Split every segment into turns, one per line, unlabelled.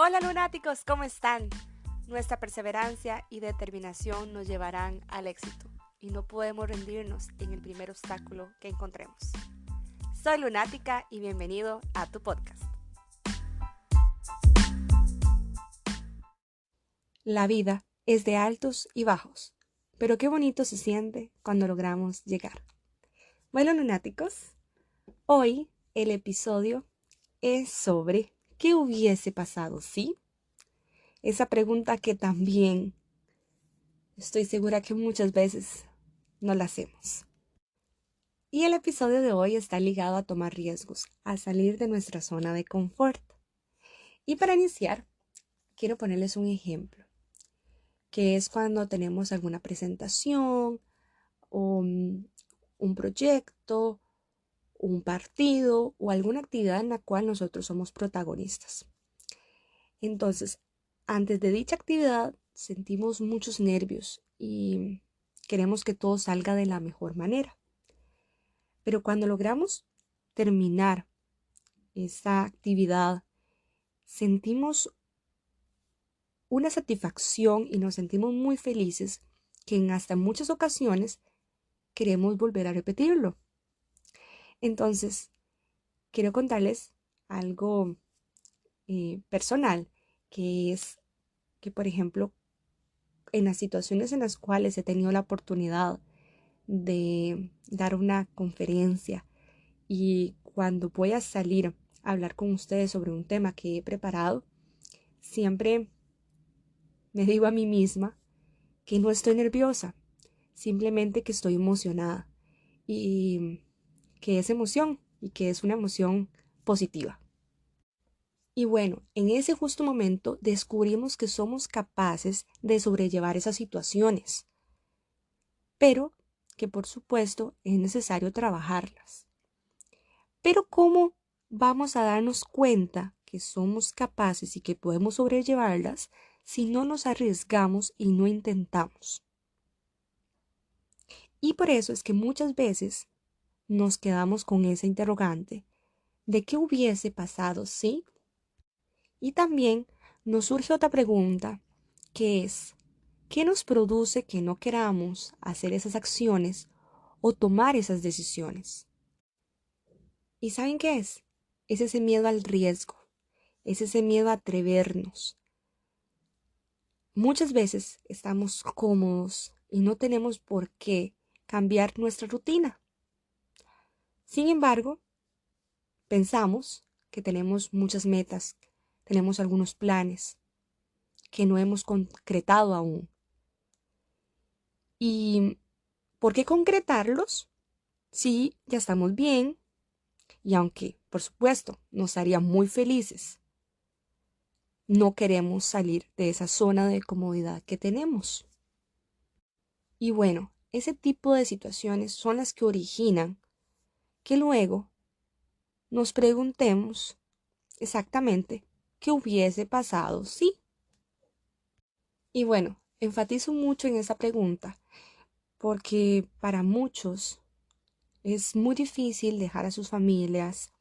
Hola lunáticos, ¿cómo están? Nuestra perseverancia y determinación nos llevarán al éxito y no podemos rendirnos en el primer obstáculo que encontremos. Soy Lunática y bienvenido a tu podcast. La vida es de altos y bajos, pero qué bonito se siente cuando logramos llegar. Bueno, lunáticos, hoy el episodio es sobre ¿qué hubiese pasado si? Esa pregunta que también estoy segura que muchas veces no la hacemos. Y el episodio de hoy está ligado a tomar riesgos, a salir de nuestra zona de confort. Y para iniciar, quiero ponerles un ejemplo, que es cuando tenemos alguna presentación o un proyecto, un partido o alguna actividad en la cual nosotros somos protagonistas. Entonces, antes de dicha actividad, sentimos muchos nervios y queremos que todo salga de la mejor manera. Pero cuando logramos terminar esa actividad, sentimos una satisfacción y nos sentimos muy felices que en hasta muchas ocasiones queremos volver a repetirlo. Entonces, quiero contarles algo personal, que es que, por ejemplo, en las situaciones en las cuales he tenido la oportunidad de dar una conferencia y cuando voy a salir a hablar con ustedes sobre un tema que he preparado, siempre me digo a mí misma que no estoy nerviosa, simplemente que estoy emocionada y que es emoción y que es una emoción positiva. Y bueno, en ese justo momento descubrimos que somos capaces de sobrellevar esas situaciones, pero que por supuesto es necesario trabajarlas. Pero ¿cómo vamos a darnos cuenta que somos capaces y que podemos sobrellevarlas si no nos arriesgamos y no intentamos? Y por eso es que muchas veces nos quedamos con esa interrogante de qué hubiese pasado si. Y también nos surge otra pregunta que es, ¿qué nos produce que no queramos hacer esas acciones o tomar esas decisiones? ¿Y saben qué es? Es ese miedo al riesgo, es ese miedo a atrevernos. Muchas veces estamos cómodos y no tenemos por qué cambiar nuestra rutina. Sin embargo, pensamos que tenemos muchas metas, tenemos algunos planes que no hemos concretado aún. ¿Y por qué concretarlos si ya estamos bien? Y aunque, por supuesto, nos haría muy felices, no queremos salir de esa zona de comodidad que tenemos. Y bueno, ese tipo de situaciones son las que originan que luego nos preguntemos exactamente qué hubiese pasado si. Y bueno, enfatizo mucho en esa pregunta porque para muchos es muy difícil dejar a sus familias,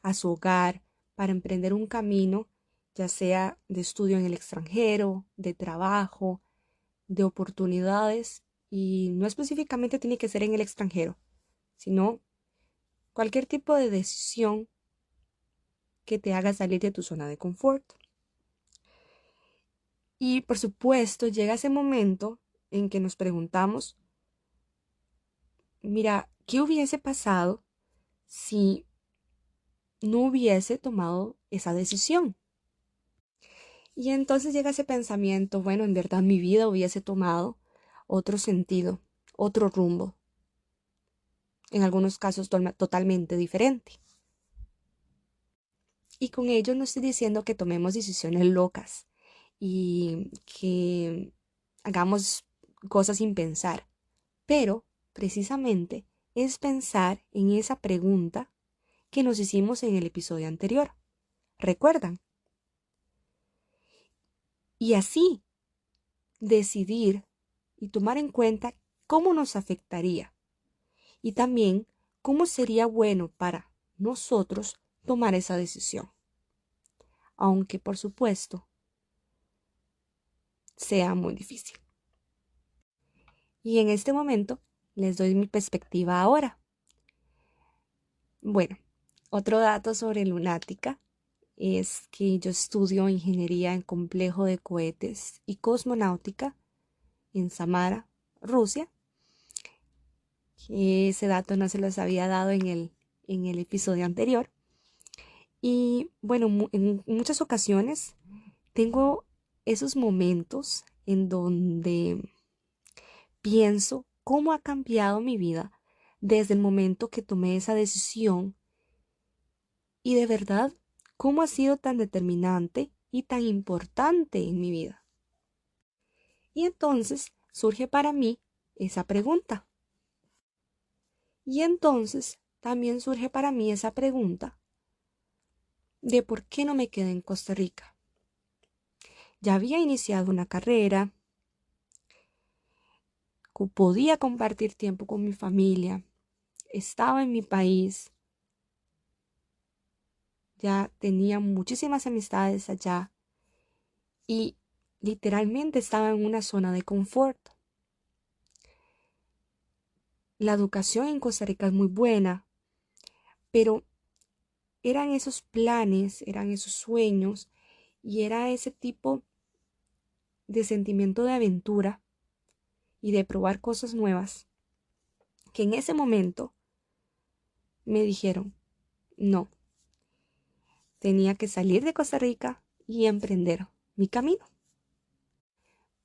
a su hogar, para emprender un camino, ya sea de estudio en el extranjero, de trabajo, de oportunidades, y no específicamente tiene que ser en el extranjero, sino cualquier tipo de decisión que te haga salir de tu zona de confort. Y por supuesto llega ese momento en que nos preguntamos, mira, ¿qué hubiese pasado si no hubiese tomado esa decisión? Y entonces llega ese pensamiento, bueno, en verdad mi vida hubiese tomado otro sentido, otro rumbo, en algunos casos totalmente diferente. Y con ello no estoy diciendo que tomemos decisiones locas y que hagamos cosas sin pensar, pero precisamente es pensar en esa pregunta que nos hicimos en el episodio anterior. ¿Recuerdan? Y así decidir y tomar en cuenta cómo nos afectaría y también cómo sería bueno para nosotros tomar esa decisión. aunque por supuesto sea muy difícil. Y en este momento les doy mi perspectiva ahora. Bueno, otro dato sobre Lunática es que yo estudio ingeniería en complejo de cohetes y cosmonáutica en Samara, Rusia. Ese dato no se los había dado en el episodio anterior. Y bueno, en muchas ocasiones tengo esos momentos en donde pienso cómo ha cambiado mi vida desde el momento que tomé esa decisión y de verdad cómo ha sido tan determinante y tan importante en mi vida. Y entonces surge para mí esa pregunta. Y entonces también surge para mí esa pregunta de por qué no me quedé en Costa Rica. Ya había iniciado una carrera, podía compartir tiempo con mi familia, estaba en mi país, ya tenía muchísimas amistades allá y literalmente estaba en una zona de confort. La educación en Costa Rica es muy buena, pero eran esos planes, eran esos sueños y era ese tipo de sentimiento de aventura y de probar cosas nuevas que en ese momento me dijeron, no, tenía que salir de Costa Rica y emprender mi camino.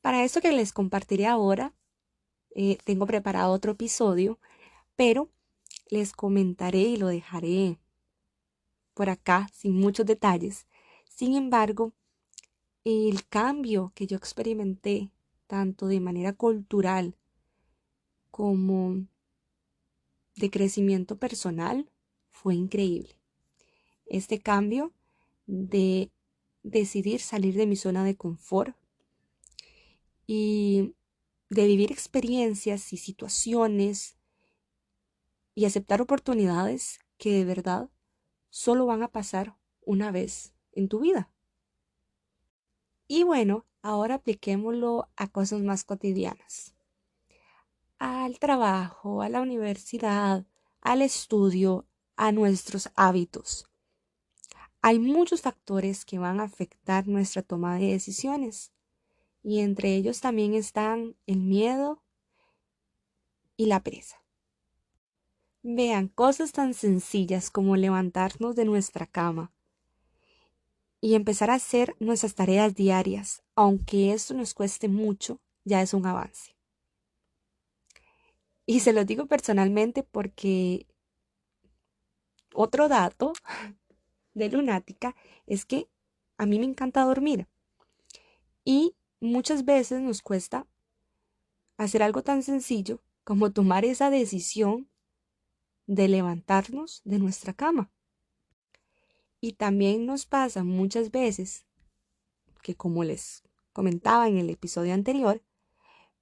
Para esto que les compartiré ahora, tengo preparado otro episodio, pero les comentaré y lo dejaré por acá sin muchos detalles. Sin embargo, el cambio que yo experimenté, tanto de manera cultural como de crecimiento personal, fue increíble. Este cambio de decidir salir de mi zona de confort y de vivir experiencias y situaciones y aceptar oportunidades que de verdad solo van a pasar una vez en tu vida. Y bueno, ahora apliquémoslo a cosas más cotidianas. Al trabajo, a la universidad, al estudio, a nuestros hábitos. Hay muchos factores que van a afectar nuestra toma de decisiones y entre ellos también están el miedo y la pereza. Vean, cosas tan sencillas como levantarnos de nuestra cama y empezar a hacer nuestras tareas diarias, aunque esto nos cueste mucho, ya es un avance. Y se lo digo personalmente porque otro dato de Lunática es que a mí me encanta dormir y muchas veces nos cuesta hacer algo tan sencillo como tomar esa decisión de levantarnos de nuestra cama. Y también nos pasa muchas veces que, como les comentaba en el episodio anterior,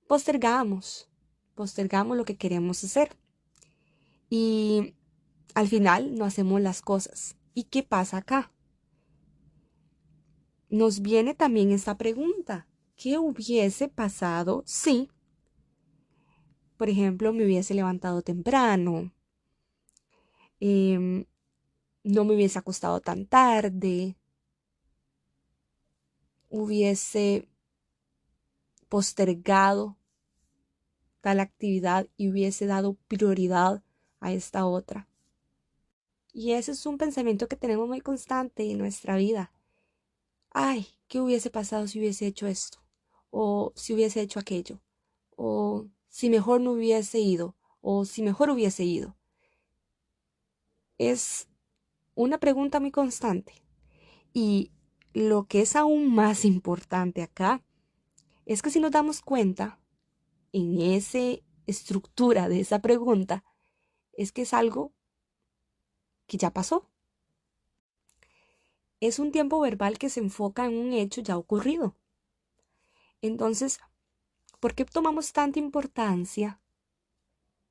postergamos lo que queremos hacer y al final no hacemos las cosas. ¿Y qué pasa acá? Nos viene también esta pregunta: ¿qué hubiese pasado si, por ejemplo, me hubiese levantado temprano, em, no me hubiese acostado tan tarde, hubiese postergado tal actividad y hubiese dado prioridad a esta otra? Y ese es un pensamiento que tenemos muy constante en nuestra vida. Ay, ¿qué hubiese pasado si hubiese hecho esto? O si hubiese hecho aquello. O si mejor no hubiese ido. O si mejor hubiese ido. Es una pregunta muy constante. Y lo que es aún más importante acá es que si nos damos cuenta en esa estructura de esa pregunta, es que es algo que ya pasó. Es un tiempo verbal que se enfoca en un hecho ya ocurrido. Entonces, ¿por qué tomamos tanta importancia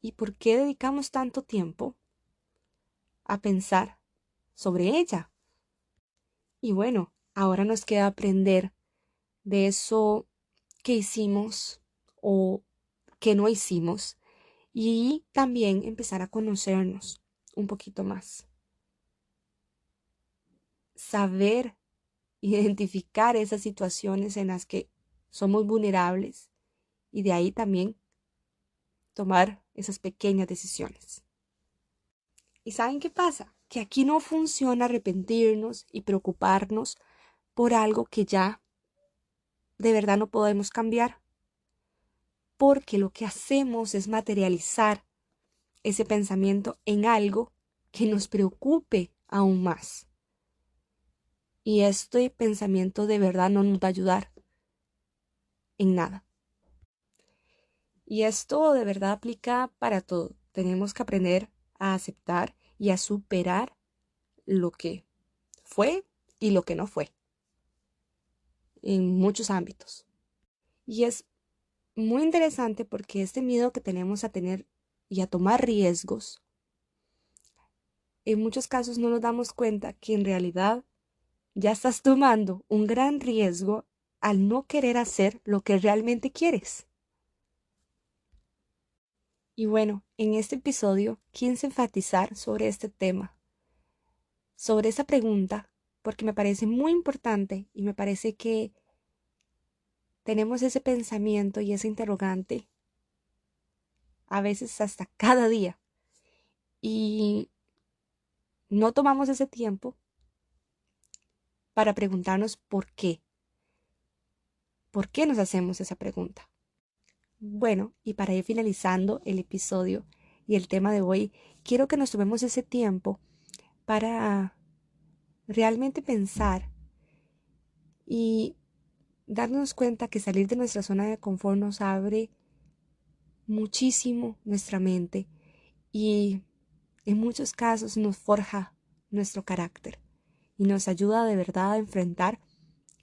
y por qué dedicamos tanto tiempo a pensar sobre ella? Y bueno, Ahora nos queda aprender de eso que hicimos o que no hicimos y también empezar a conocernos un poquito más. Saber identificar esas situaciones en las que somos vulnerables y de ahí también tomar esas pequeñas decisiones. ¿Y saben qué pasa? Que aquí no funciona arrepentirnos y preocuparnos por algo que ya de verdad no podemos cambiar, porque lo que hacemos es materializar ese pensamiento en algo que nos preocupe aún más. Y este pensamiento de verdad no nos va a ayudar en nada. Y esto de verdad aplica para todo. Tenemos que aprender a aceptar y a superar lo que fue y lo que no fue en muchos ámbitos. Y es muy interesante porque este miedo que tenemos a tener y a tomar riesgos, en muchos casos no nos damos cuenta que en realidad ya estás tomando un gran riesgo al no querer hacer lo que realmente quieres. Y bueno, en este episodio quise enfatizar sobre este tema, sobre esa pregunta, porque me parece muy importante y me parece que tenemos ese pensamiento y ese interrogante a veces hasta cada día y no tomamos ese tiempo para preguntarnos por qué. ¿Por qué nos hacemos esa pregunta? Bueno, y para ir finalizando el episodio y el tema de hoy, quiero que nos tomemos ese tiempo para realmente pensar y darnos cuenta que salir de nuestra zona de confort nos abre muchísimo nuestra mente y en muchos casos nos forja nuestro carácter y nos ayuda de verdad a enfrentar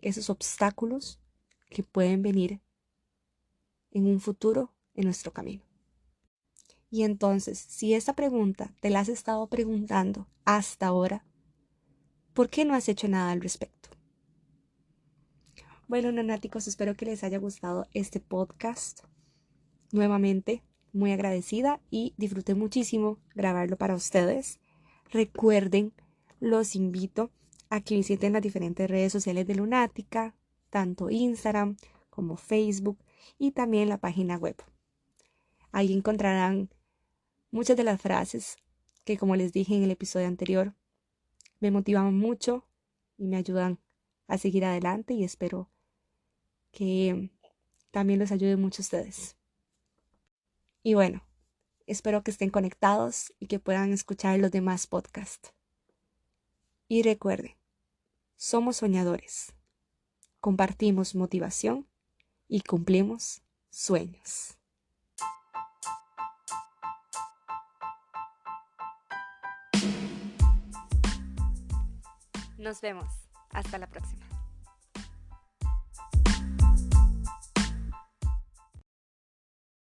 esos obstáculos que pueden venir en un futuro en nuestro camino. Y entonces, si esta pregunta te la has estado preguntando hasta ahora, ¿por qué no has hecho nada al respecto? Bueno, nanáticos, espero que les haya gustado este podcast. Nuevamente, muy agradecida y disfruté muchísimo grabarlo para ustedes. Recuerden, los invito a que visiten las diferentes redes sociales de Lunática, tanto Instagram como Facebook y también la página web. Ahí encontrarán muchas de las frases que, como les dije en el episodio anterior, me motivan mucho y me ayudan a seguir adelante y espero que también los ayude mucho a ustedes. Y bueno, espero que estén conectados y que puedan escuchar los demás podcasts. Y recuerden, somos soñadores, compartimos motivación y cumplimos sueños. Nos vemos. Hasta la próxima.